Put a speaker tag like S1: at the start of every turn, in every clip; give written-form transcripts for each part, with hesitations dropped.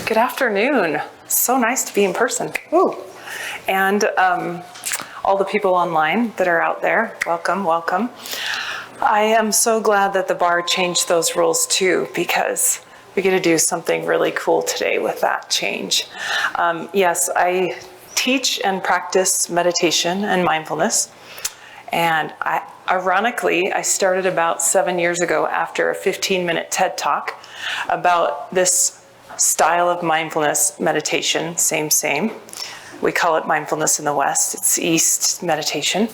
S1: Good afternoon. So nice to be in person. Ooh. And all the people online that are out there, welcome, welcome. I am so glad that the bar changed those rules too, because we get to do something really cool today with that change. Yes, I teach and practice meditation and mindfulness. And ironically, I started about 7 years ago after a 15-minute TED Talk about this style of mindfulness meditation, same. We call it mindfulness in the West. It's East meditation.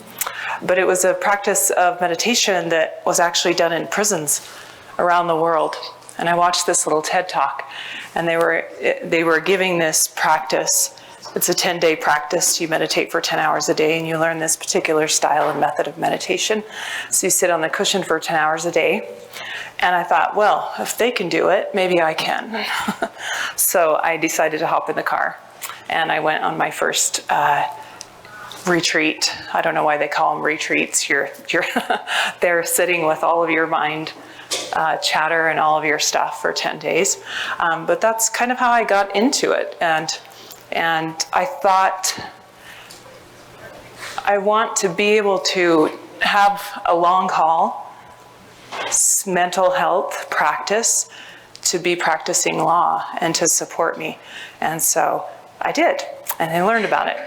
S1: But it was a practice of meditation that was actually done in prisons around the world. And I watched this little TED Talk, and they were giving this practice. It's a 10-day practice. You meditate for 10 hours a day, and you learn this particular style and method of meditation. So you sit on the cushion for 10 hours a day. And I thought, well, if they can do it, maybe I can. So I decided to hop in the car, and I went on my first retreat. I don't know why they call them retreats. You're there sitting with all of your mind chatter and all of your stuff for 10 days. But that's kind of how I got into it. And I thought, I want to be able to have a long haul mental health practice to be practicing law and to support me. And so I did, and I learned about it.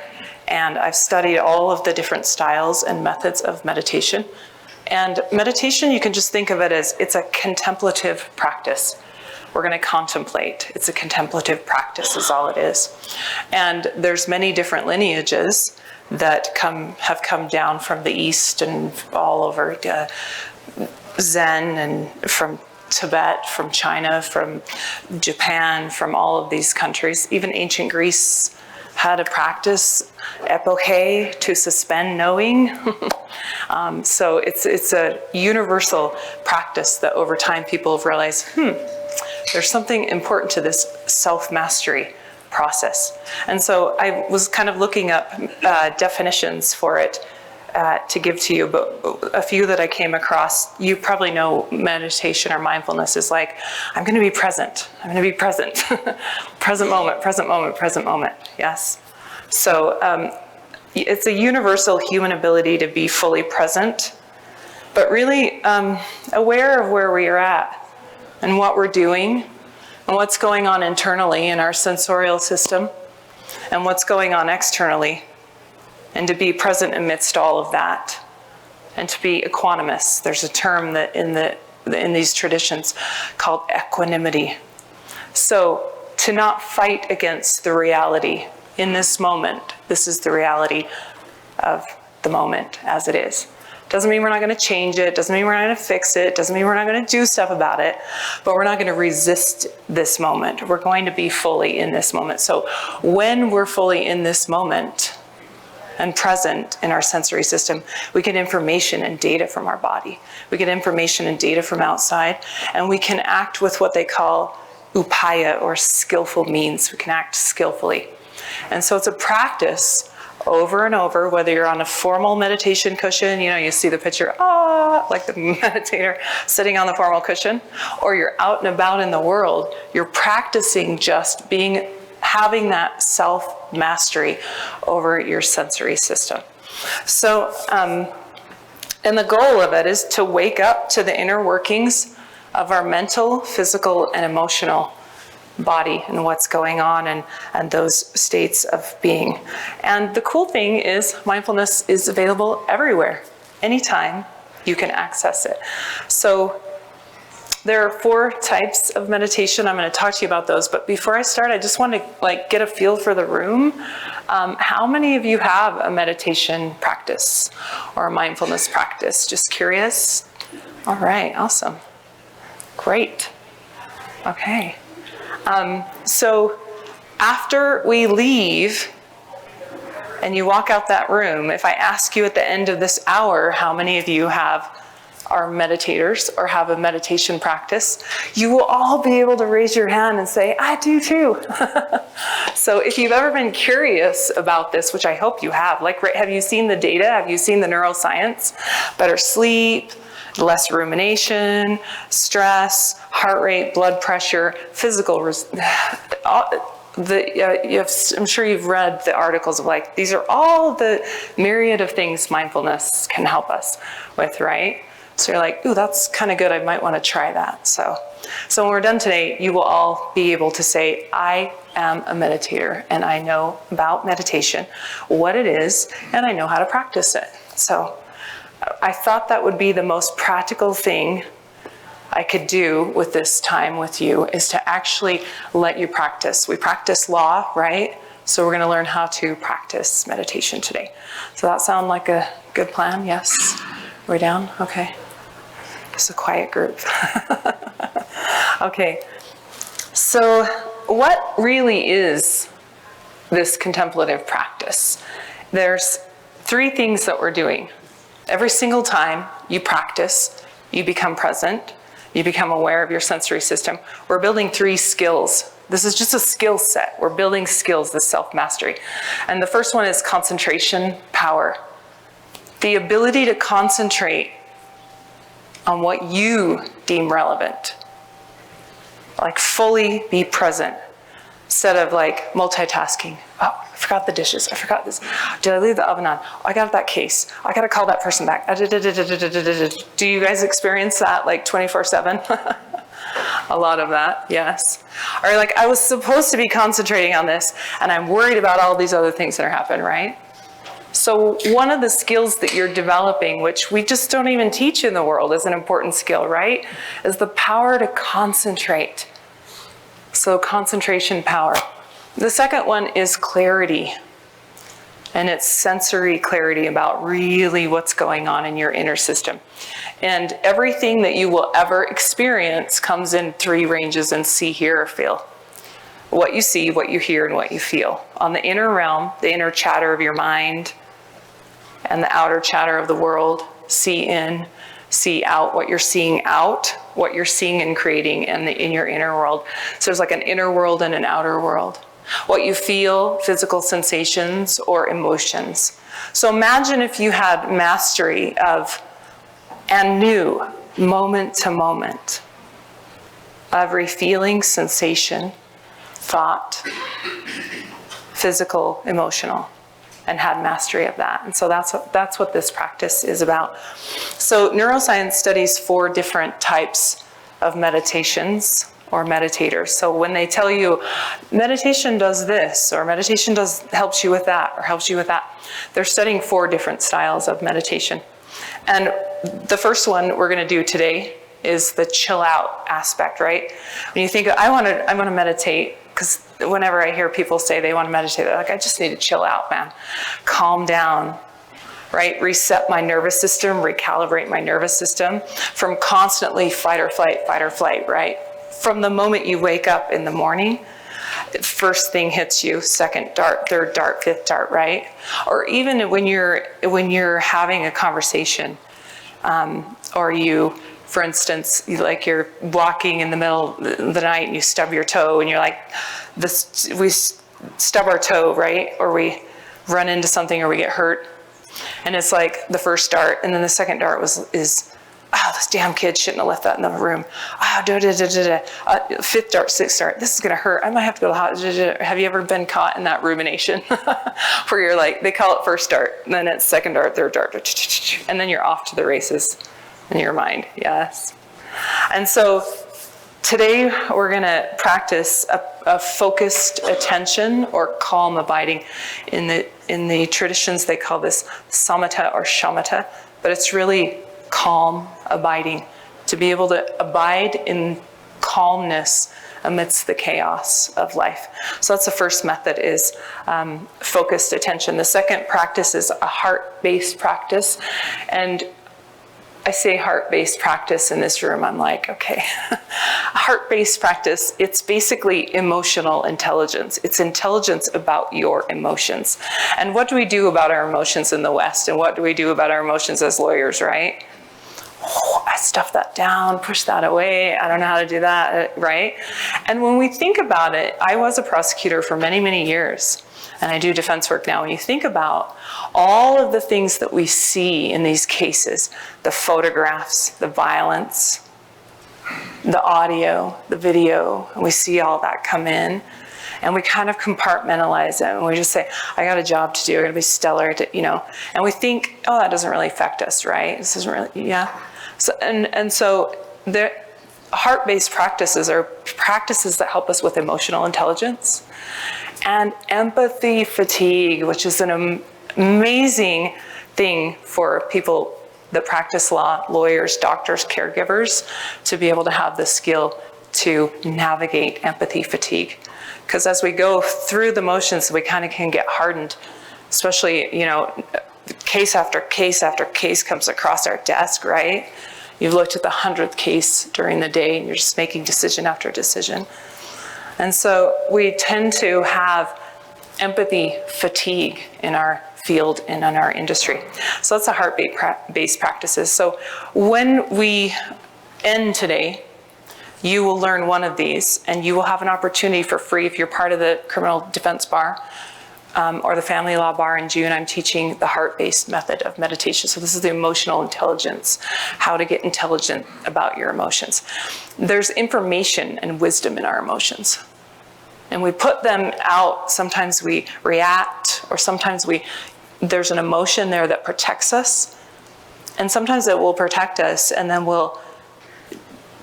S1: And I've studied all of the different styles and methods of meditation. And meditation, you can just think of it as it's a contemplative practice. We're going to contemplate. It's a contemplative practice is all it is. And there's many different lineages that have come down from the East and all over Zen, and from Tibet, from China, from Japan, from all of these countries. Even ancient Greece had a practice, epoche, to suspend knowing. So it's a universal practice that over time people have realized, there's something important to this self-mastery process. And so I was kind of looking up definitions for it to give to you, but a few that I came across, you probably know meditation or mindfulness is like, I'm going to be present. I'm going to be present. Present moment, present moment, present moment. Yes. So it's a universal human ability to be fully present, but really aware of where we are at and what we're doing and what's going on internally in our sensorial system and what's going on externally. And to be present amidst all of that, and to be equanimous. There's a term that in these traditions called equanimity. So to not fight against the reality in this moment. This is the reality of the moment as it is. Doesn't mean we're not going to change it. Doesn't mean we're not going to fix it. Doesn't mean we're not going to do stuff about it. But we're not going to resist this moment. We're going to be fully in this moment. So when we're fully in this moment and present in our sensory system, we get information and data from our body. We get information and data from outside, and we can act with what they call upaya, or skillful means. We can act skillfully. And so it's a practice over and over, whether you're on a formal meditation cushion, you see the picture, like the meditator sitting on the formal cushion, or you're out and about in the world, you're practicing just having that self-mastery over your sensory system. So, and the goal of it is to wake up to the inner workings of our mental, physical, and emotional body and what's going on and those states of being. And the cool thing is mindfulness is available everywhere. Anytime you can access it. So there are 4 types of meditation. I'm going to talk to you about those. But before I start, I just want to get a feel for the room. How many of you have a meditation practice or a mindfulness practice? Just curious? All right, awesome. Great. Okay. So after we leave and you walk out that room, if I ask you at the end of this hour, how many of you are meditators or have a meditation practice, you will all be able to raise your hand and say, I do too. So if you've ever been curious about this, which I hope you have you seen the data? Have you seen the neuroscience? Better sleep, less rumination, stress, heart rate, blood pressure, physical, I'm sure you've read the articles of like, these are all the myriad of things mindfulness can help us with, right? So you're like, ooh, that's kind of good. I might want to try that. So when we're done today, you will all be able to say, I am a meditator and I know about meditation, what it is, and I know how to practice it. So I thought that would be the most practical thing I could do with this time with you, is to actually let you practice. We practice law, right? So we're going to learn how to practice meditation today. So that sound like a good plan? Yes? We're down? Okay. It's a quiet group. Okay. So what really is this contemplative practice? There's 3 things that we're doing. Every single time you practice, you become present, you become aware of your sensory system. We're building 3 skills. This is just a skill set. We're building skills, this self-mastery. And the first one is concentration power. The ability to concentrate on what you deem relevant. Like fully be present, instead of like multitasking. Oh, I forgot the dishes. I forgot this. Did I leave the oven on? Oh, I got that case. I got to call that person back. Do you guys experience that like 24/7? A lot of that, yes. Or like, I was supposed to be concentrating on this and I'm worried about all these other things that are happening, right? So one of the skills that you're developing, which we just don't even teach in the world, is an important skill, right? Is the power to concentrate. So concentration power. The second one is clarity. And it's sensory clarity about really what's going on in your inner system. And everything that you will ever experience comes in 3 ranges in see, hear, or feel. What you see, what you hear, and what you feel. On the inner realm, the inner chatter of your mind, and the outer chatter of the world, see in, see out, what you're seeing out, what you're seeing and creating in your inner world. So there's like an inner world and an outer world. What you feel, physical sensations or emotions. So imagine if you had mastery of and knew moment to moment every feeling, sensation, thought, physical, emotional, and had mastery of that. And so that's what this practice is about. So neuroscience studies 4 different types of meditations or meditators. So when they tell you meditation does this, or meditation helps you with that, or helps you with that, they're studying 4 different styles of meditation. And the first one we're going to do today is the chill out aspect, right? When you think, I want to meditate, because whenever I hear people say they want to meditate, they're like, I just need to chill out, man. Calm down, right? Reset my nervous system, recalibrate my nervous system from constantly fight or flight, right? From the moment you wake up in the morning, first thing hits you, second dart, third dart, fifth dart, right? Or even when you're having a conversation, or you, for instance, you're walking in the middle of the night and you stub your toe and you're like, we stub our toe, right? Or we run into something or we get hurt. And it's like the first dart, and then the second dart is, oh, this damn kid shouldn't have left that in the room. Oh, fifth dart, sixth dart, this is gonna hurt. I might have to go to the hospital. Have you ever been caught in that rumination where you're like, they call it first dart, and then it's second dart, third dart, and then you're off to the races in your mind, yes. And so today we're gonna practice a focused attention or calm abiding. In the traditions, they call this samatha or shamatha, but it's really calm abiding, to be able to abide in calmness amidst the chaos of life. So that's the first method, is focused attention. The second practice is a heart-based practice. And I say heart-based practice in this room, I'm like, okay. A heart-based practice, it's basically emotional intelligence. It's intelligence about your emotions. And what do we do about our emotions in the West? And what do we do about our emotions as lawyers, right? Oh, I stuff that down, push that away. I don't know how to do that, right? And when we think about it, I was a prosecutor for many, many years. and I do defense work now, when you think about all of the things that we see in these cases, the photographs, the violence, the audio, the video, and we see all that come in, and we kind of compartmentalize it, and we just say, I got a job to do, I gotta be stellar, and we think, oh, that doesn't really affect us, right? This isn't really, yeah. So, and so the heart-based practices are practices that help us with emotional intelligence and empathy fatigue, which is an amazing thing for people that practice law, lawyers, doctors, caregivers, to be able to have the skill to navigate empathy fatigue. Because as we go through the motions, we kind of can get hardened, especially, case after case after case comes across our desk, right? You've looked at the 100th case during the day and you're just making decision after decision. And so we tend to have empathy fatigue in our field and in our industry. So that's a heart-based practices. So when we end today, you will learn one of these, and you will have an opportunity for free if you're part of the criminal defense bar or the family law bar in June. I'm teaching the heart-based method of meditation. So this is the emotional intelligence, how to get intelligent about your emotions. There's information and wisdom in our emotions, and we put them out. Sometimes we react, or sometimes there's an emotion there that protects us, and sometimes it will protect us, and then we'll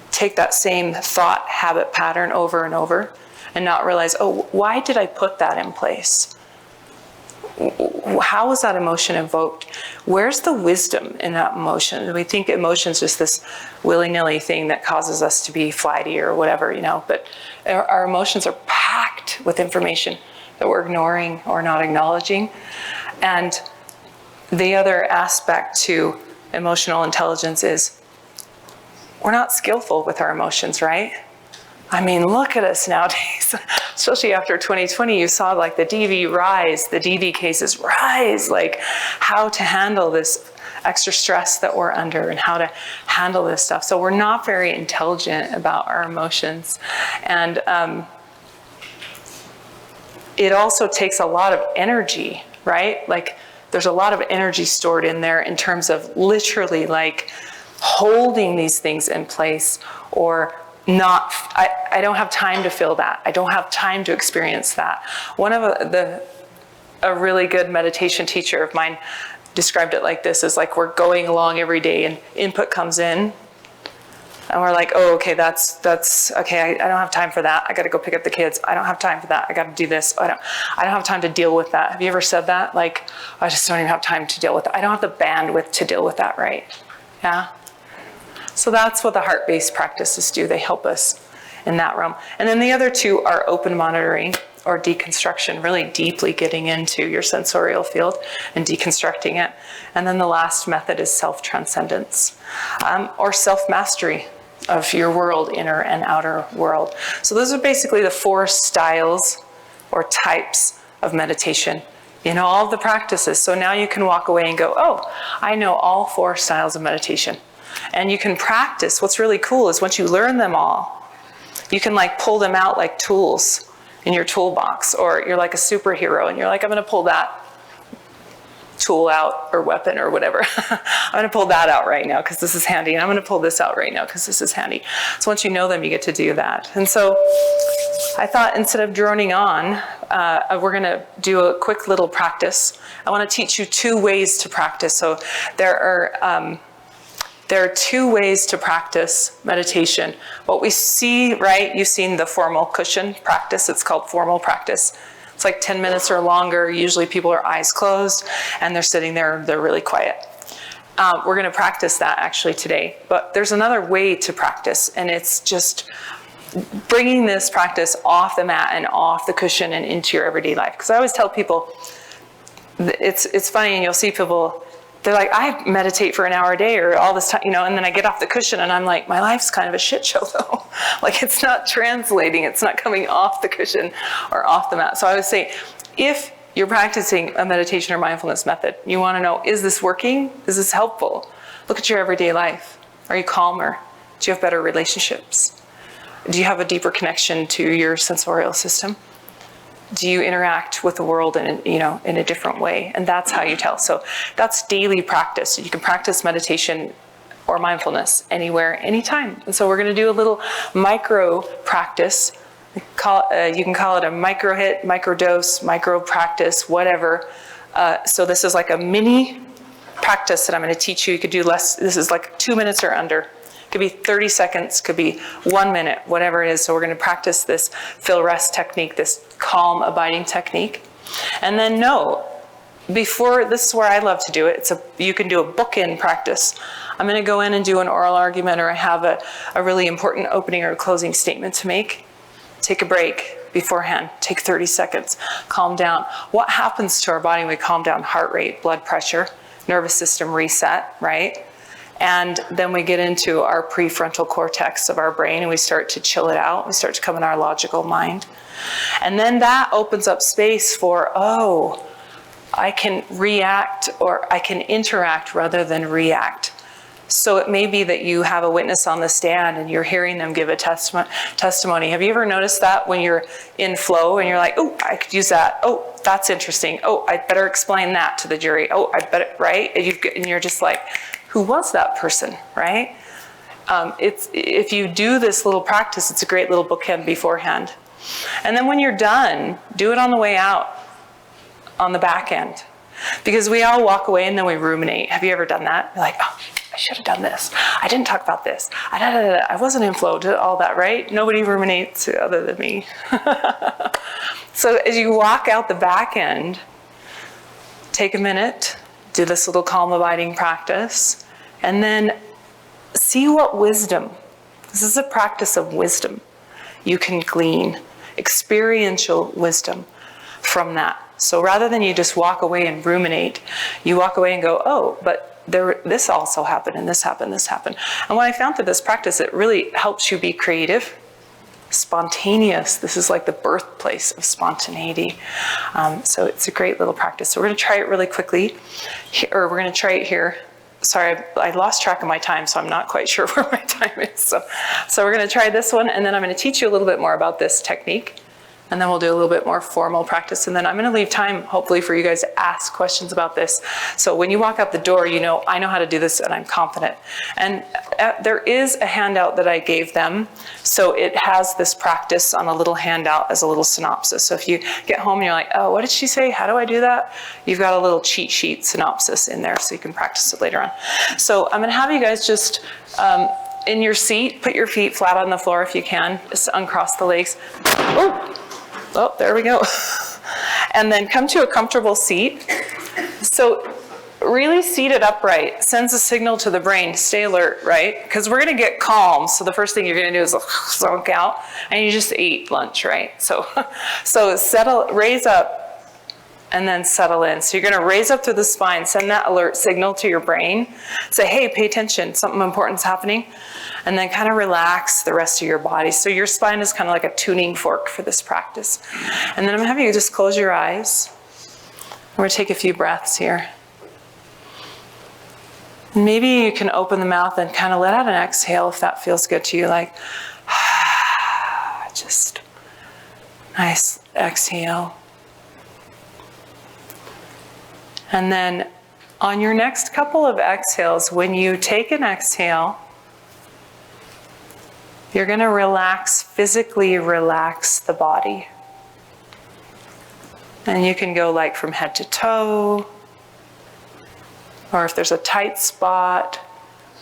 S1: take that same thought habit pattern over and over and not realize, oh, why did I put that in place? How was that emotion evoked? Where's the wisdom in that emotion? We think emotion's just this willy-nilly thing that causes us to be flighty or whatever, but our emotions are packed with information that we're ignoring or not acknowledging. And the other aspect to emotional intelligence is we're not skillful with our emotions, right? I mean, look at us nowadays, especially after 2020, you saw like the DV rise, the DV cases rise, like how to handle this extra stress that we're under and how to handle this stuff. So we're not very intelligent about our emotions. And it also takes a lot of energy, right? Like there's a lot of energy stored in there in terms of literally like holding these things in place, or not, I don't have time to feel that. I don't have time to experience that. One of a really good meditation teacher of mine described it like this, is like we're going along every day and input comes in and we're like, oh, okay, that's okay, I don't have time for that. I gotta go pick up the kids. I don't have time for that. I gotta do this. I don't have time to deal with that. Have you ever said that? Like, I just don't even have time to deal with that. I don't have the bandwidth to deal with that, right? Yeah. So that's what the heart-based practices do. They help us in that realm. And then the other two are open monitoring or deconstruction, really deeply getting into your sensorial field and deconstructing it. And then the last method is self-transcendence, or self-mastery of your world, inner and outer world. So those are basically the 4 styles or types of meditation in all of the practices. So now you can walk away and go, oh, I know all 4 styles of meditation. And you can practice. What's really cool is once you learn them all, you can like pull them out like tools in your toolbox, or you're like a superhero and you're like, I'm gonna pull that tool out or weapon or whatever. I'm gonna pull that out right now because this is handy, and I'm gonna pull this out right now because this is handy. So once you know them, you get to do that. And so I thought, instead of droning on, we're gonna do a quick little practice. I wanna teach you 2 ways to practice. So there are 2 ways to practice meditation. What we see, right, you've seen the formal cushion practice. It's called formal practice. It's like 10 minutes or longer. Usually people are eyes closed and they're sitting there, they're really quiet. We're gonna practice that actually today. But there's another way to practice, and it's just bringing this practice off the mat and off the cushion and into your everyday life. Because I always tell people, it's funny, and you'll see people, they're like, I meditate for an hour a day or all this time, and then I get off the cushion and I'm like, my life's kind of a shit show though. Like it's not translating, it's not coming off the cushion or off the mat. So I would say, if you're practicing a meditation or mindfulness method, you wanna know, is this working? Is this helpful? Look at your everyday life. Are you calmer? Do you have better relationships? Do you have a deeper connection to your sensorial system? do you interact with the world in a different way? And that's how you tell. So that's daily practice. You can practice meditation or mindfulness anywhere, anytime. And so we're going to do a little micro practice. You can call it a micro hit, micro dose, micro practice, whatever. So this is like a mini practice that I'm going to teach you. You could do less. This is like 2 minutes or under. Could be 30 seconds, could be 1 minute, whatever it is. So we're going to practice this feel rest technique, this calm abiding technique. And then before, this is where I love to do it. You can do a bookend practice. I'm going to go in and do an oral argument, or I have a really important opening or closing statement to make. Take a break beforehand. Take 30 seconds. Calm down. What happens to our body when we calm down? Heart rate, blood pressure, nervous system reset, right? And then we get into our prefrontal cortex of our brain and we start to chill it out. We start to come in our logical mind. And then that opens up space for, I can react or I can interact rather than react. So it may be that you have a witness on the stand and you're hearing them give a testimony. Have you ever noticed that when you're in flow and you're like, oh, I could use that. Oh, that's interesting. Oh, I better explain that to the jury. Oh, I better, right? And you're just like, who was that person, right? If you do this little practice, it's a great little bookend beforehand. And then when you're done, do it on the way out, on the back end. Because we all walk away and then we ruminate. Have you ever done that? You're like, oh, I should have done this. I didn't talk about this. I wasn't in flow to all that, right? Nobody ruminates other than me. So as you walk out the back end, take a minute, do this little calm abiding practice, and then see what wisdom, this is a practice of wisdom, you can glean, experiential wisdom from that. So rather than you just walk away and ruminate, you walk away and go, oh, but this also happened, and this happened, this happened. And what I found through this practice, it really helps you be creative, spontaneous. This is like the birthplace of spontaneity. So it's a great little practice. So we're going to try it really quickly, or we're going to try it here. Sorry, I lost track of my time, so I'm not quite sure where my time is. So we're going to try this one, and then I'm going to teach you a little bit more about this technique. And then we'll do a little bit more formal practice. And then I'm going to leave time, hopefully, for you guys to ask questions about this. So when you walk out the door, I know how to do this and I'm confident. And there is a handout that I gave them. So it has this practice on a little handout as a little synopsis. So if you get home and you're like, oh, what did she say? How do I do that? You've got a little cheat sheet synopsis in there so you can practice it later on. So I'm going to have you guys just in your seat, put your feet flat on the floor if you can. Just uncross the legs. Oh, there we go. And then come to a comfortable seat. So really seated upright sends a signal to the brain to stay alert, right? Because we're going to get calm. So the first thing you're going to do is zonk out, and you just ate lunch, right? So raise up, and then settle in. So you're going to raise up through the spine, send that alert signal to your brain. Say, hey, pay attention, something important's happening. And then kind of relax the rest of your body. So your spine is kind of like a tuning fork for this practice. And then I'm going to have you just close your eyes. We're going to take a few breaths here. Maybe you can open the mouth and kind of let out an exhale if that feels good to you. Like, just nice exhale. And then on your next couple of exhales, when you take an exhale, you're going to physically relax the body. And you can go like from head to toe, or if there's a tight spot,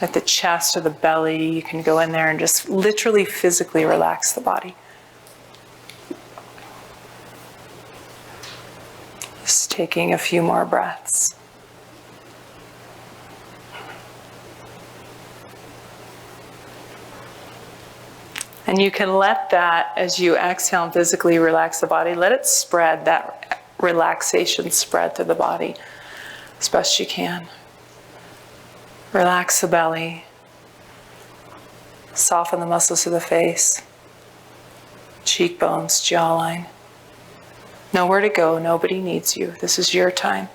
S1: like the chest or the belly, you can go in there and just literally physically relax the body. Just taking a few more breaths. And you can let that, as you exhale and physically relax the body, let it spread, that relaxation spread through the body as best you can. Relax the belly. Soften the muscles of the face, cheekbones, jawline. Nowhere to go, nobody needs you. This is your time.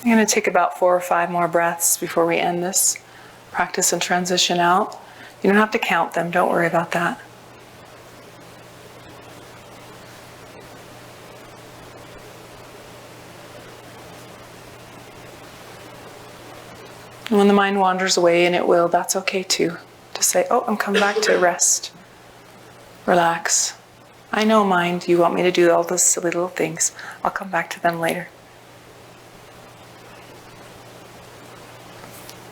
S1: I'm going to take about 4 or 5 more breaths before we end this practice and transition out. You don't have to count them. Don't worry about that. And when the mind wanders away, and it will, that's okay too. To say, oh, I'm coming back to rest. Relax. I know, mind, you want me to do all those silly little things. I'll come back to them later.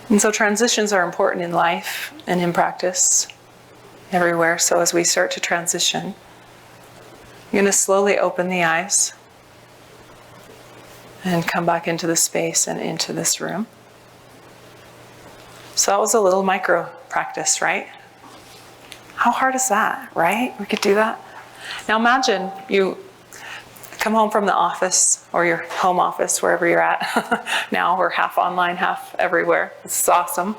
S1: And so transitions are important in life and in practice, everywhere. So as we start to transition, you're going to slowly open the eyes and come back into the space and into this room. So that was a little micro practice, right? How hard is that, right? We could do that. Now imagine you come home from the office or your home office, wherever you're at. Now we're half online, half everywhere. This is awesome.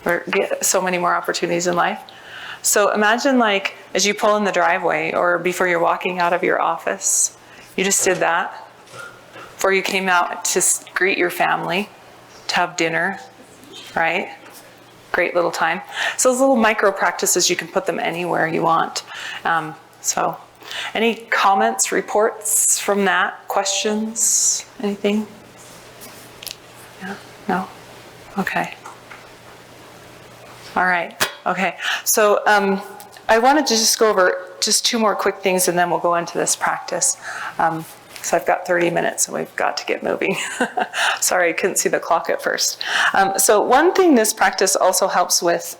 S1: We get so many more opportunities in life. So imagine like as you pull in the driveway or before you're walking out of your office, you just did that. Before you came out to greet your family, to have dinner, right? Great little time. So those little micro practices, you can put them anywhere you want. So any comments, reports from that? Questions? Anything? Yeah? No? Okay. All right. Okay. So I wanted to just go over just 2 more quick things and then we'll go into this practice. So I've got 30 minutes and we've got to get moving. Sorry, I couldn't see the clock at first. So one thing this practice also helps with,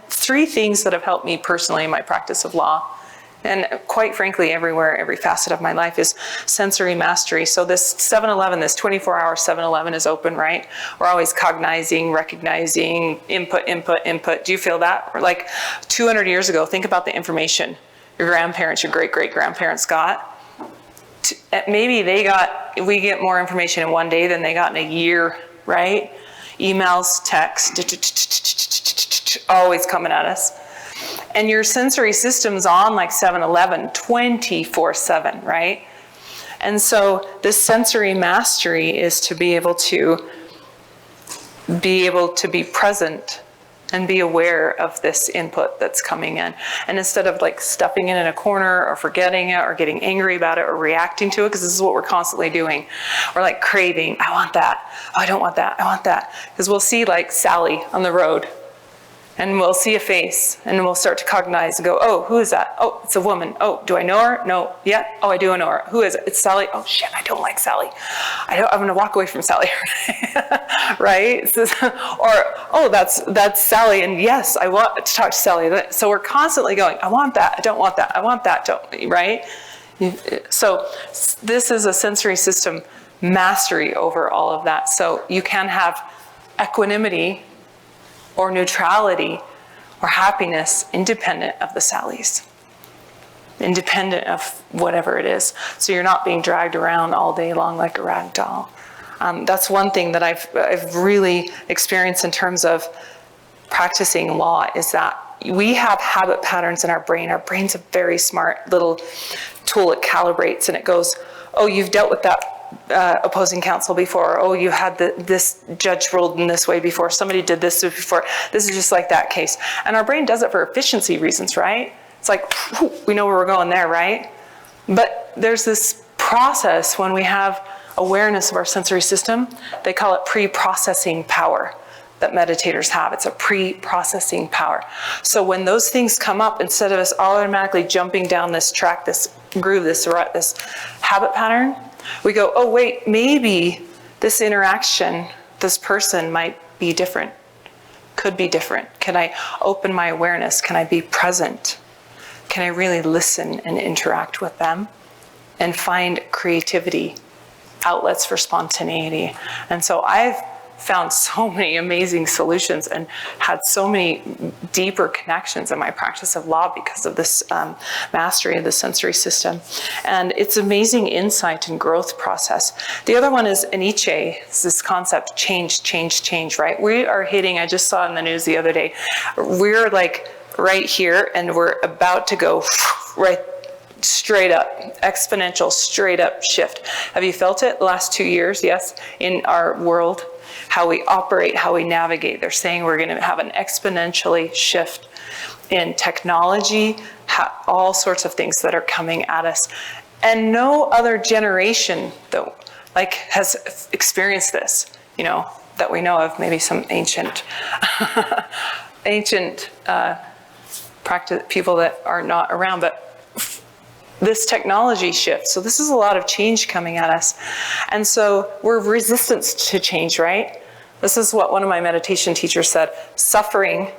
S1: 3 things that have helped me personally in my practice of law, and quite frankly, everywhere, every facet of my life, is sensory mastery. So this 7-Eleven, this 24-hour 7-Eleven is open, right? We're always cognizing, recognizing, input, input, input. Do you feel that? Or like 200 years ago, think about the information your grandparents, your great-great-grandparents got. Maybe we get more information in one day than they got in a year, right? Emails, text, always coming at us. And your sensory system's on like 7-Eleven 24/7, right? And so this sensory mastery is to be able to be present and be aware of this input that's coming in. And instead of like stuffing it in a corner or forgetting it or getting angry about it or reacting to it, because this is what we're constantly doing. We're like craving, I want that. Oh, I don't want that. I want that. Because we'll see like Sally on the road and we'll see a face and we'll start to cognize and go, oh, who is that? Oh, it's a woman. Oh, do I know her? No. Yeah. Oh, I do know her. Who is it? It's Sally. Oh shit, I don't like Sally. I'm going to walk away from Sally. Right? So, or, oh, that's Sally. And yes, I want to talk to Sally. So we're constantly going, I want that. I don't want that. I want that. Right? So this is a sensory system mastery over all of that. So you can have equanimity or neutrality or happiness independent of the Sallys, independent of whatever it is. So you're not being dragged around all day long like a rag doll. That's one thing that I've really experienced in terms of practicing law, is that we have habit patterns in our brain. Our brain's a very smart little tool. It calibrates and it goes, oh, you've dealt with that opposing counsel before. Oh, you had this judge ruled in this way before. Somebody did this before. This is just like that case. And our brain does it for efficiency reasons, right? It's like, whew, we know where we're going there, right? But there's this process when we have awareness of our sensory system. They call it pre-processing power that meditators have. It's a pre-processing power. So when those things come up, instead of us automatically jumping down this track, this groove, this rut, this habit pattern, we go, oh wait, maybe this interaction, this person might be different, could be different. Can I open my awareness? Can I be present? Can I really listen and interact with them and find creativity, outlets for spontaneity? And so I've found so many amazing solutions and had so many deeper connections in my practice of law because of this mastery of the sensory system. And it's amazing insight and growth process. The other one is Nietzsche. It's this concept, change, change, change, right? We are hitting, I just saw in the news the other day, we're like right here and we're about to go right straight up, exponential, straight up shift. Have you felt it the last 2 years? Yes, in our world, how we operate, how we navigate. They're saying we're going to have an exponentially shift in technology, all sorts of things that are coming at us. And no other generation though, like, has experienced this, you know, that we know of. Maybe some ancient practice people that are not around, but this technology shift. So this is a lot of change coming at us. And so we're resistant to change, right? This is what one of my meditation teachers said. Suffering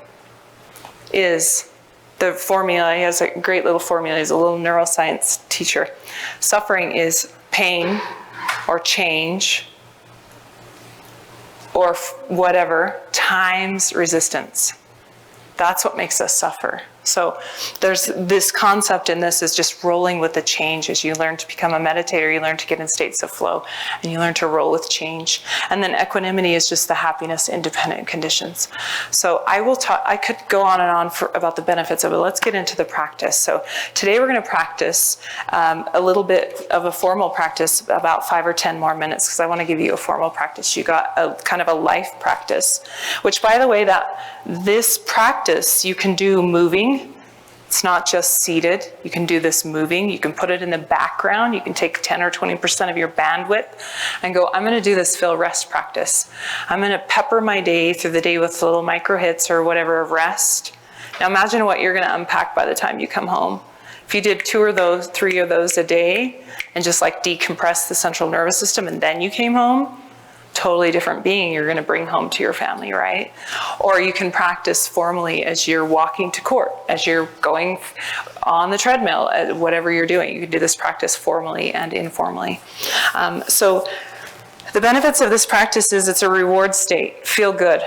S1: is the formula. He has a great little formula. He's a little neuroscience teacher. Suffering is pain or change or whatever times resistance. That's what makes us suffer. So there's this concept in this is just rolling with the change. As you learn to become a meditator, you learn to get in states of flow, and you learn to roll with change. And then equanimity is just the happiness independent conditions. So I could go on and on about the benefits of it. Let's get into the practice. So today we're going to practice a little bit of a formal practice, about 5 or 10 more minutes, because I want to give you a formal practice. You got a kind of a life practice, which, by the way, this practice you can do moving. It's not just seated. You can do this moving. You can put it in the background. You can take 10 or 20% of your bandwidth and go, I'm going to do this feel rest practice. I'm going to pepper my day through the day with little micro hits or whatever of rest. Now imagine what you're going to unpack by the time you come home. If you did 2 or those, 3 of those a day and just like decompress the central nervous system and then you came home, totally different being you're going to bring home to your family, right? Or you can practice formally as you're walking to court, as you're going on the treadmill, whatever you're doing. You can do this practice formally and informally. So the benefits of this practice is it's a reward state. Feel good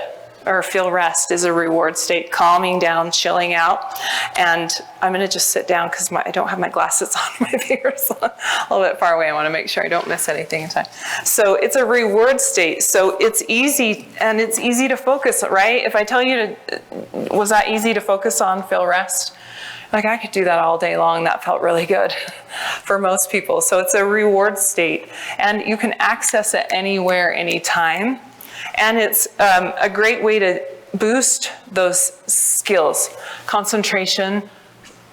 S1: or feel rest is a reward state, calming down, chilling out. And I'm going to just sit down because I don't have my glasses on. My fingers a little bit far away. I want to make sure I don't miss anything in time. So it's a reward state. So it's easy, and it's easy to focus, right? If I tell you was that easy to focus on, feel rest? Like, I could do that all day long. That felt really good for most people. So it's a reward state, and you can access it anywhere, anytime. And it's a great way to boost those skills: concentration,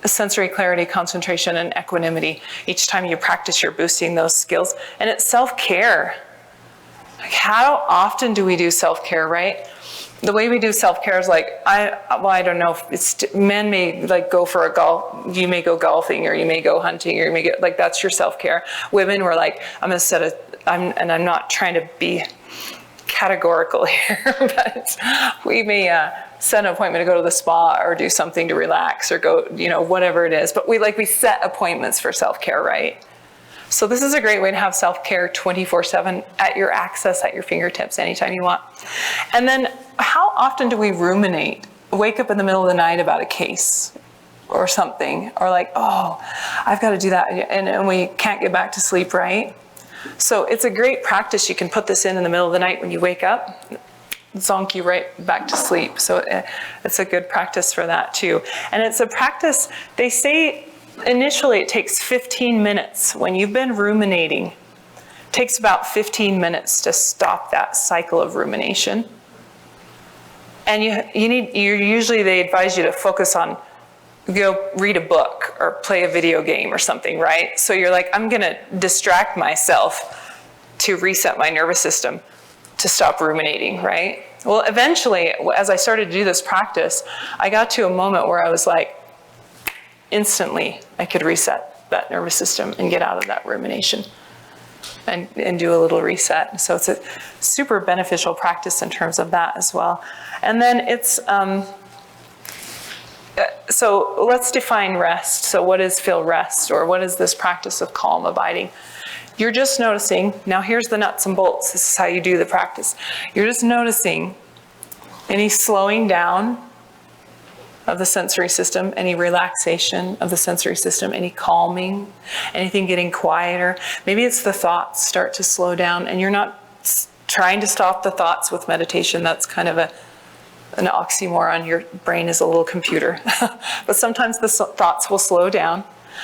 S1: sensory clarity, concentration, and equanimity. Each time you practice, you're boosting those skills. And it's self-care. Like, how often do we do self-care, right? The way we do self-care is like, I don't know, men may like go for a golf, you may go golfing, or you may go hunting, or you may get, like, that's your self-care. Women were like, I'm not trying to be categorical here, but we may set an appointment to go to the spa or do something to relax or go, whatever it is. But we set appointments for self-care, right? So this is a great way to have self-care 24/7 at your access, at your fingertips, anytime you want. And then how often do we ruminate, wake up in the middle of the night about a case or something, or like, oh, I've got to do that, and we can't get back to sleep, right? So it's a great practice. You can put this in the middle of the night when you wake up, zonk you right back to sleep. So it's a good practice for that too. And it's a practice, they say initially it takes 15 minutes. When you've been ruminating, it takes about 15 minutes to stop that cycle of rumination. And usually they advise you to focus on, go read a book or play a video game or something, right? So you're like, I'm going to distract myself to reset my nervous system to stop ruminating, right? Well, eventually, as I started to do this practice, I got to a moment where I was like, instantly, I could reset that nervous system and get out of that rumination and do a little reset. So it's a super beneficial practice in terms of that as well. And then it's, so let's define rest. So what is feel rest, or what is this practice of calm abiding? You're just noticing, now here's the nuts and bolts, this is how you do the practice. You're just noticing any slowing down of the sensory system, any relaxation of the sensory system, any calming, anything getting quieter. Maybe it's the thoughts start to slow down, and you're not trying to stop the thoughts with meditation. That's kind of an oxymoron. Your brain is a little computer. But sometimes the thoughts will slow down.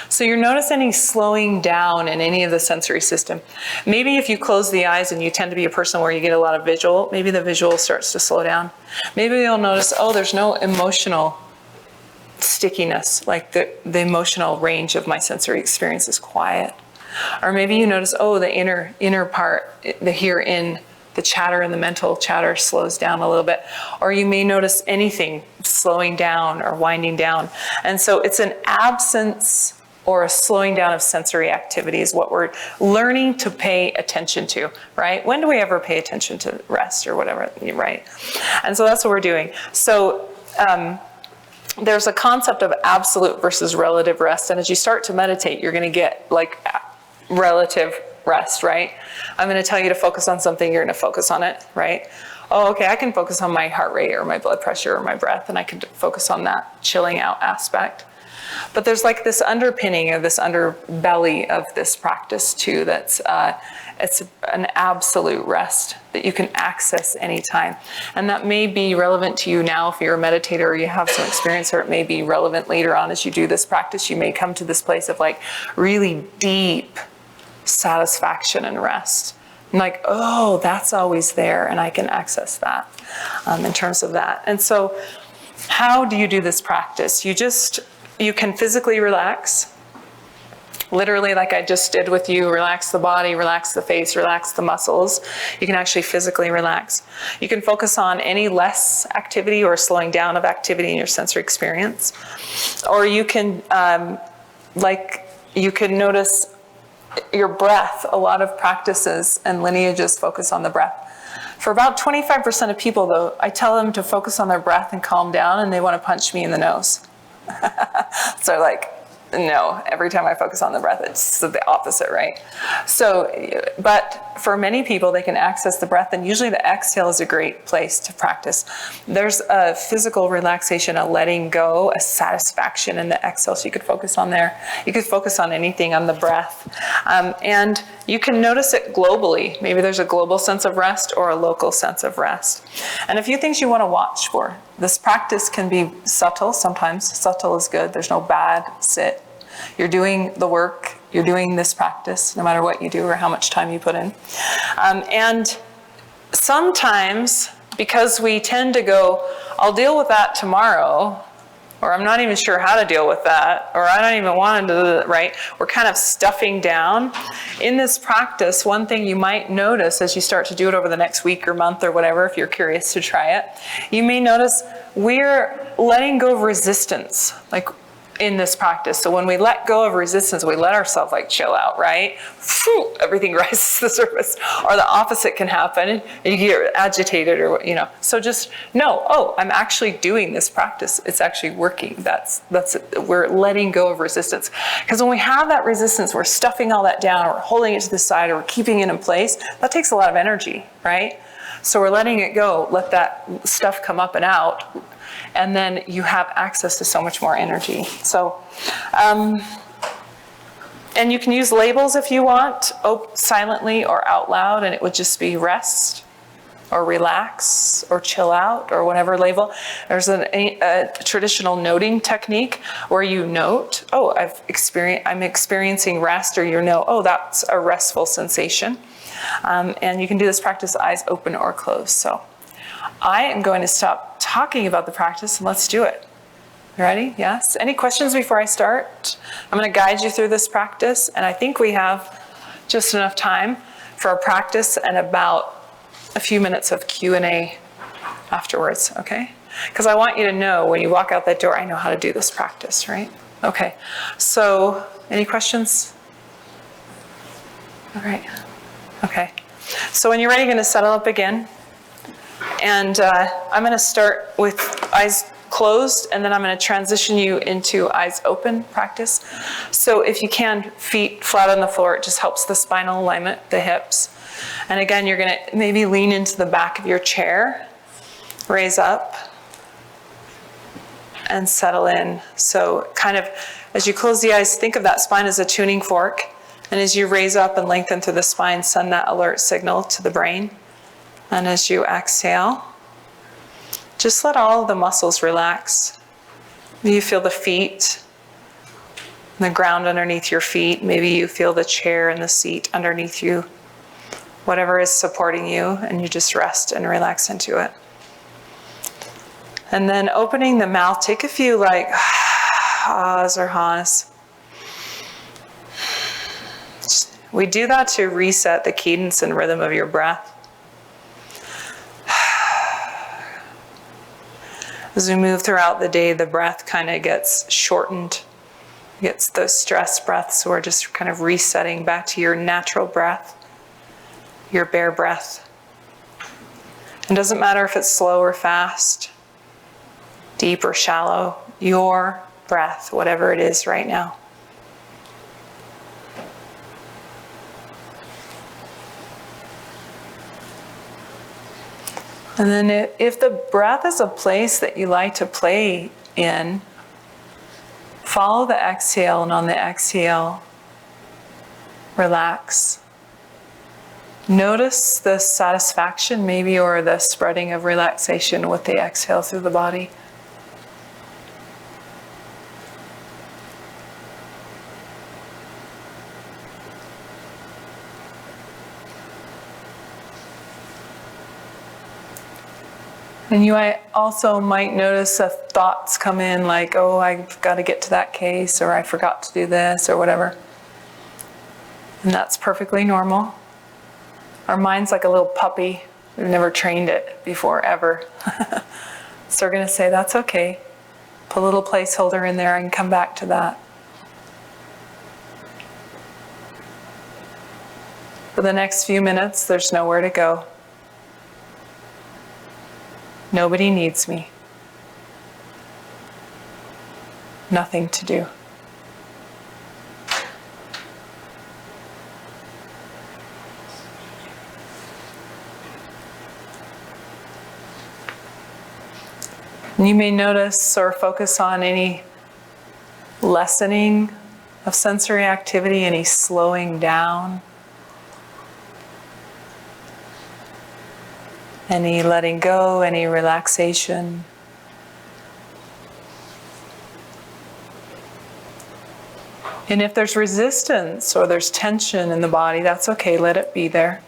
S1: So you're notice any slowing down in any of the sensory system. Maybe if you close the eyes and you tend to be a person where you get a lot of visual, maybe the visual starts to slow down. Maybe you'll notice, oh, there's no emotional stickiness, like the emotional range of my sensory experience is quiet. Or maybe you notice, oh, the inner part, the here in, the chatter and the mental chatter slows down a little bit. Or you may notice anything slowing down or winding down. And so it's an absence or a slowing down of sensory activity is what we're learning to pay attention to, right? When do we ever pay attention to rest or whatever, right? And so that's what we're doing. So there's a concept of absolute versus relative rest. And as you start to meditate, you're going to get like relative rest, right? I'm going to tell you to focus on something, you're going to focus on it, right? Oh, okay, I can focus on my heart rate or my blood pressure or my breath, and I can focus on that chilling out aspect. But there's like this underpinning of this underbelly of this practice too, that's it's an absolute rest that you can access anytime. And that may be relevant to you now if you're a meditator or you have some experience, or it may be relevant later on as you do this practice. You may come to this place of like really deep satisfaction and rest. And like, oh, that's always there, and I can access that in terms of that. And so how do you do this practice? You can physically relax, literally like I just did with you, relax the body, relax the face, relax the muscles. You can actually physically relax. You can focus on any less activity or slowing down of activity in your sensory experience. Or you can, you can notice your breath. A lot of practices and lineages focus on the breath. For about 25% of people though, I tell them to focus on their breath and calm down, and they want to punch me in the nose. So like, no, every time I focus on the breath, it's the opposite, right? So, but for many people, they can access the breath, and usually the exhale is a great place to practice. There's a physical relaxation, a letting go, a satisfaction in the exhale, so you could focus on there. You could focus on anything on the breath. And you can notice it globally. Maybe there's a global sense of rest or a local sense of rest. And a few things you want to watch for. This practice can be subtle sometimes. Subtle is good. There's no bad sit. You're doing the work. You're doing this practice, no matter what you do or how much time you put in. And sometimes, because we tend to go, I'll deal with that tomorrow, or I'm not even sure how to deal with that, or I don't even want to do that, right? We're kind of stuffing down. In this practice, one thing you might notice as you start to do it over the next week or month or whatever, if you're curious to try it, you may notice we're letting go of resistance, like in this practice. So when we let go of resistance, we let ourselves like chill out, right? Phew, everything rises to the surface. Or the opposite can happen, and you get agitated, or So just know, oh, I'm actually doing this practice. It's actually working. That's we're letting go of resistance. Because when we have that resistance, we're stuffing all that down, or we're holding it to the side, or we're keeping it in place. That takes a lot of energy, right? So we're letting it go. Let that stuff come up and out. And then you have access to so much more energy. So, and you can use labels if you want, silently or out loud, and it would just be rest, or relax, or chill out, or whatever label. There's a traditional noting technique where you note, oh, I'm experiencing rest, or you know, oh, that's a restful sensation. And you can do this practice eyes open or closed. So I am going to stop talking about the practice and let's do it. You ready? Yes? Any questions before I start? I'm going to guide you through this practice, and I think we have just enough time for a practice and about a few minutes of Q&A afterwards, okay? Because I want you to know when you walk out that door, I know how to do this practice, right? Okay. So, any questions? All right. Okay. So when you're ready, you're going to settle up again. And I'm going to start with eyes closed, and then I'm going to transition you into eyes open practice. So if you can, feet flat on the floor, it just helps the spinal alignment, the hips. And again, you're going to maybe lean into the back of your chair, raise up, and settle in. So kind of, as you close the eyes, think of that spine as a tuning fork. And as you raise up and lengthen through the spine, send that alert signal to the brain. And as you exhale, just let all of the muscles relax. You feel the feet The ground underneath your feet. Maybe you feel the chair and the seat underneath you. Whatever is supporting you, and you just rest and relax into it. And then opening the mouth, take a few like ahs or ha's. We do that to reset the cadence and rhythm of your breath. As we move throughout the day, the breath kind of gets shortened. Gets those stress breaths, so we're just kind of resetting back to your natural breath, your bare breath. It doesn't matter if it's slow or fast, deep or shallow, your breath, whatever it is right now. And then if the breath is a place that you like to play in, follow the exhale, and on the exhale, relax. Notice the satisfaction maybe, or the spreading of relaxation with the exhale through the body. And you also might notice that thoughts come in like, oh, I've got to get to that case, or I forgot to do this, or whatever. And that's perfectly normal. Our mind's like a little puppy. We've never trained it before, ever. So we're going to say, that's okay. Put a little placeholder in there and come back to that. For the next few minutes, there's nowhere to go. Nobody needs me. Nothing to do. And you may notice or focus on any lessening of sensory activity, any slowing down, any letting go, any relaxation. And if there's resistance or there's tension in the body, that's okay, let it be there.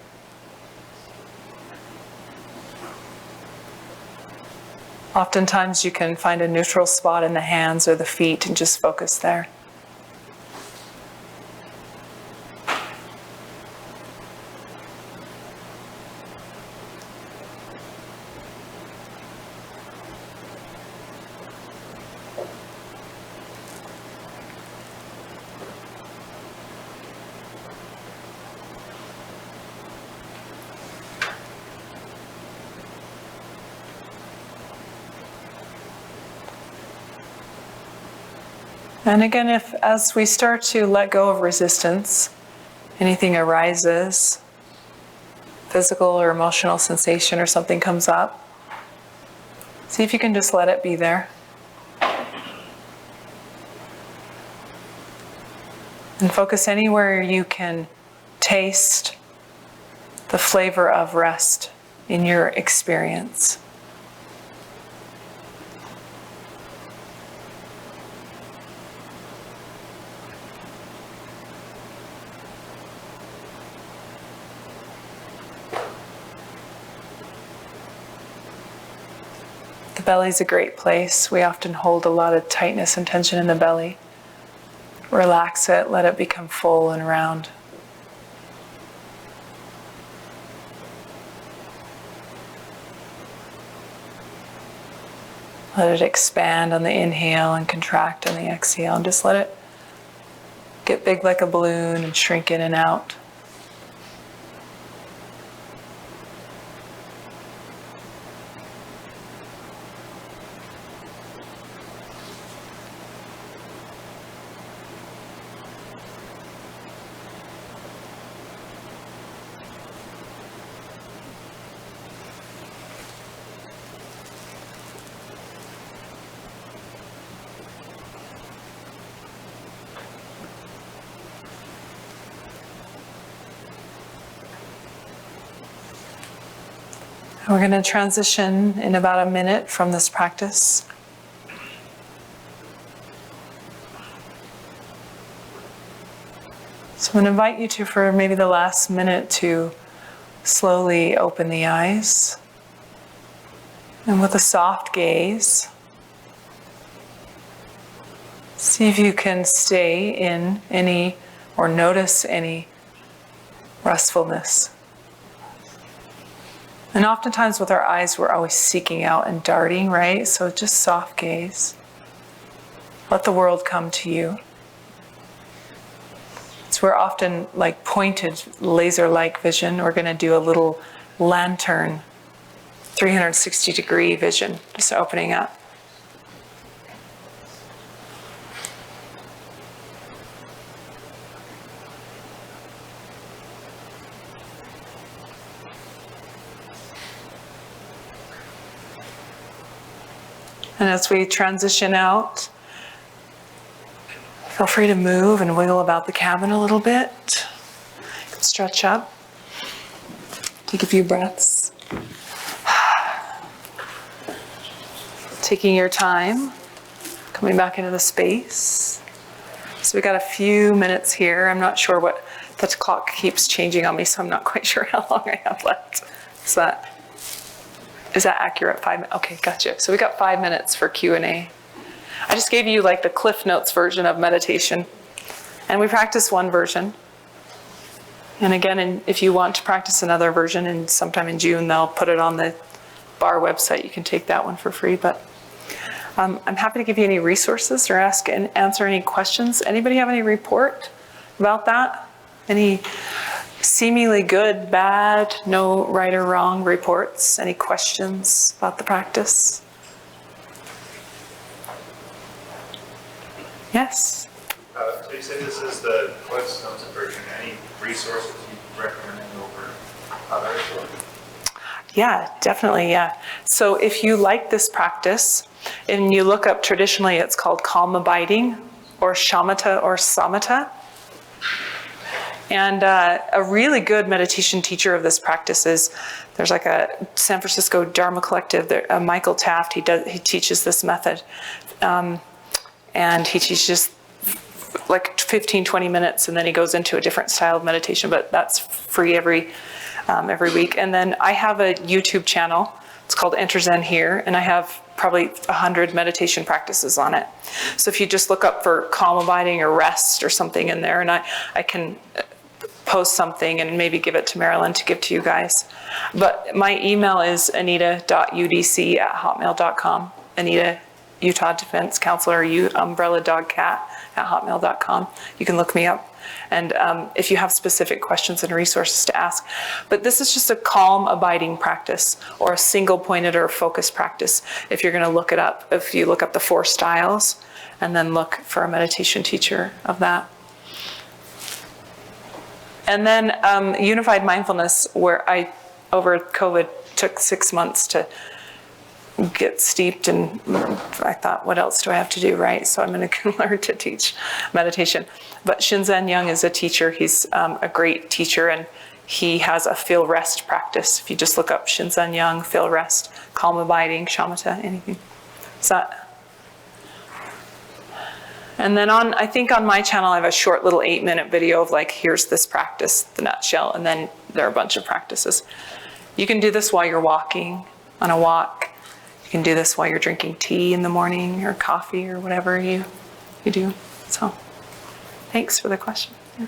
S1: Oftentimes you can find a neutral spot in the hands or the feet and just focus there. And again, if as we start to let go of resistance, anything arises, physical or emotional sensation or something comes up, see if you can just let it be there. And focus anywhere you can taste the flavor of rest in your experience. The belly's a great place. We often hold a lot of tightness and tension in the belly. Relax it, let it become full and round. Let it expand on the inhale and contract on the exhale, and just let it get big like a balloon and shrink in and out. We're going to transition in about a minute from this practice. So I'm going to invite you to, for maybe the last minute, to slowly open the eyes. And with a soft gaze, see if you can stay in any or notice any restfulness. And oftentimes with our eyes, we're always seeking out and darting, right? So just soft gaze. Let the world come to you. So we're often like pointed, laser-like vision. We're going to do a little lantern, 360-degree vision, just opening up. And as we transition out, feel free to move and wiggle about the cabin a little bit. Stretch up. Take a few breaths. Taking your time, coming back into the space. So we got a few minutes here. I'm not sure what, the clock keeps changing on me, so I'm not quite sure how long I have left. Is that accurate? 5 minutes? Okay, gotcha. So we got 5 minutes for Q&A. I just gave you like the Cliff Notes version of meditation. And we practice one version. And again, if you want to practice another version, and sometime in June, they'll put it on the bar website. You can take that one for free. But I'm happy to give you any resources or ask and answer any questions. Anybody have any report about that? Any seemingly good, bad, no right or wrong reports? Any questions about the practice? Yes?
S2: So you say this is the Cliff Notes version. Any resources you recommend over others?
S1: Yeah, definitely, yeah. So if you like this practice, and you look up, traditionally it's called calm abiding, or shamatha or samatha. And a really good meditation teacher of this practice is, there's like a San Francisco Dharma Collective, Michael Taft, he teaches this method. And he teaches like 15, 20 minutes, and then he goes into a different style of meditation, but that's free every week. And then I have a YouTube channel. It's called Enter Zen Here, and I have probably 100 meditation practices on it. So if you just look up for calm abiding or rest or something in there, and I can post something and maybe give it to Marilyn to give to you guys. But my email is anita.udc@hotmail.com. Anita, Utah Defense Counselor, Umbrella Dog Cat @hotmail.com. You can look me up. And if you have specific questions and resources to ask. But this is just a calm abiding practice, or a single pointed or focused practice. If you're going to look it up, if you look up the 4 styles and then look for a meditation teacher of that. And then Unified Mindfulness, where I, over COVID, took 6 months to get steeped, and I thought, what else do I have to do, right? So I'm going to learn to teach meditation. But Shinzen Young is a teacher. He's a great teacher, and he has a feel rest practice. If you just look up Shinzen Young, feel rest, calm abiding, shamatha, anything. And then I think on my channel, I have a short little 8-minute video of like, here's this practice, the nutshell, and then there are a bunch of practices. You can do this while you're walking, on a walk. You can do this while you're drinking tea in the morning, or coffee, or whatever you do. So thanks for the question. Yeah.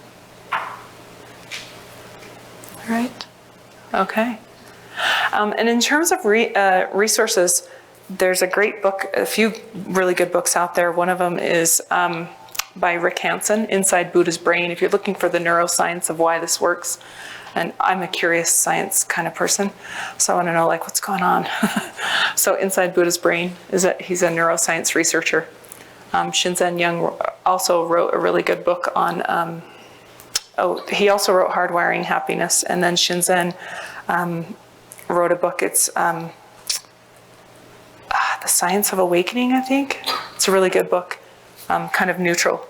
S1: All right. Okay. And in terms of resources, there's a great book, a few really good books out there. One of them is by Rick Hansen, Inside Buddha's Brain, if you're looking for the neuroscience of why this works. And I'm a curious science kind of person, so I want to know like what's going on. So Inside Buddha's Brain, he's a neuroscience researcher. Shinzen Young also wrote a really good book on, he also wrote Hardwiring Happiness, and then Shinzen wrote a book, it's The Science of Awakening, I think. It's a really good book, kind of neutral.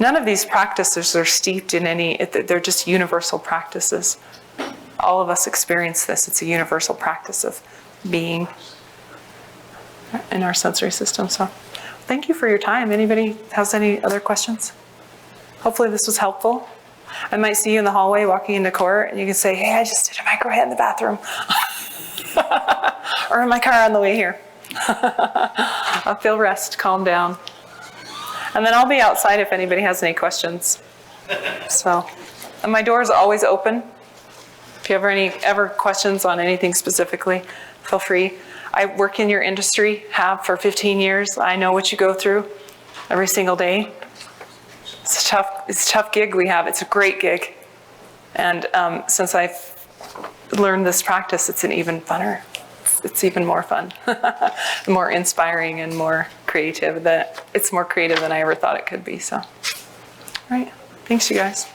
S1: None of these practices are steeped in any, they're just universal practices. All of us experience this. It's a universal practice of being in our sensory system. So thank you for your time. Anybody has any other questions? Hopefully this was helpful. I might see you in the hallway walking into court, and you can say, hey, I just did a micro hit in the bathroom. Or in my car on the way here. I'll feel rest, calm down. And then I'll be outside if anybody has any questions. So, and my door is always open. If you have ever questions on anything specifically, feel free. I work in your industry, have for 15 years. I know what you go through every single day. It's a tough gig we have. It's a great gig. And since I've learned this practice, it's an even funner. It's even more fun, more inspiring and more creative. It's more creative than I ever thought it could be. So, all right. Thanks, you guys.